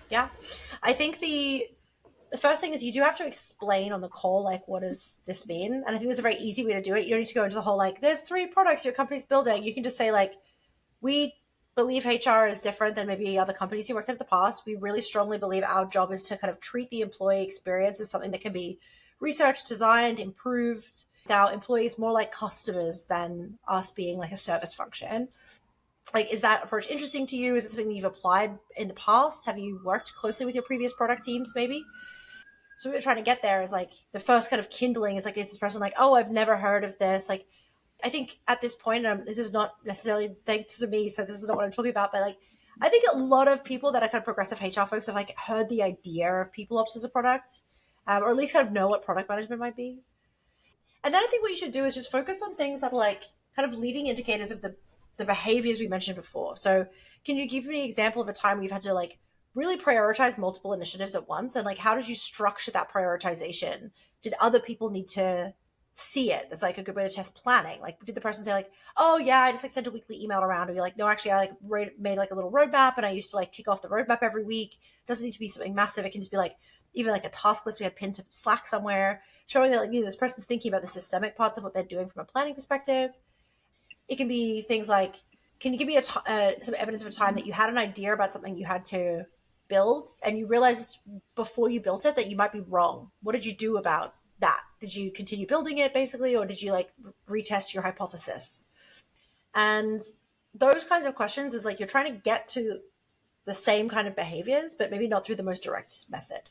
Yeah. I think the first thing is you do have to explain on the call, like, what does this mean? And I think there's a very easy way to do it. You don't need to go into the whole, like, there's 3 products your company's building. You can just say, like, we believe HR is different than maybe other companies you worked at in the past. We really strongly believe our job is to kind of treat the employee experience as something that can be researched, designed, improved, with our employees more like customers than us being like a service function. Like, is that approach interesting to you? Is it something that you've applied in the past? Have you worked closely with your previous product teams, maybe? So what we're trying to get there is like the first kind of kindling is like, is this person like, oh, I've never heard of this? Like, I think at this point, this is not necessarily thanks to me, so this is not what I'm talking about, but like, I think a lot of people that are kind of progressive HR folks have like heard the idea of PeopleOps as a product, or at least kind of know what product management might be. And then I think what you should do is just focus on things that are like kind of leading indicators of the behaviors we mentioned before. So can you give me an example of a time where you've had to like really prioritize multiple initiatives at once? And like, how did you structure that prioritization? Did other people need to see it? That's like a good way to test planning. Like, did the person say like, oh yeah, I just like sent a weekly email around, or you're like, no, actually I like made like a little roadmap and I used to like tick off the roadmap every week. It doesn't need to be something massive. It can just be like, even like a task list we have pinned to Slack somewhere, showing that like, this person's thinking about the systemic parts of what they're doing from a planning perspective. It can be things like, can you give me some evidence of a time that you had an idea about something you had to build and you realized before you built it that you might be wrong? What did you do about that? Did you continue building it basically, or did you like retest your hypothesis? And those kinds of questions is like you're trying to get to the same kind of behaviors, but maybe not through the most direct method.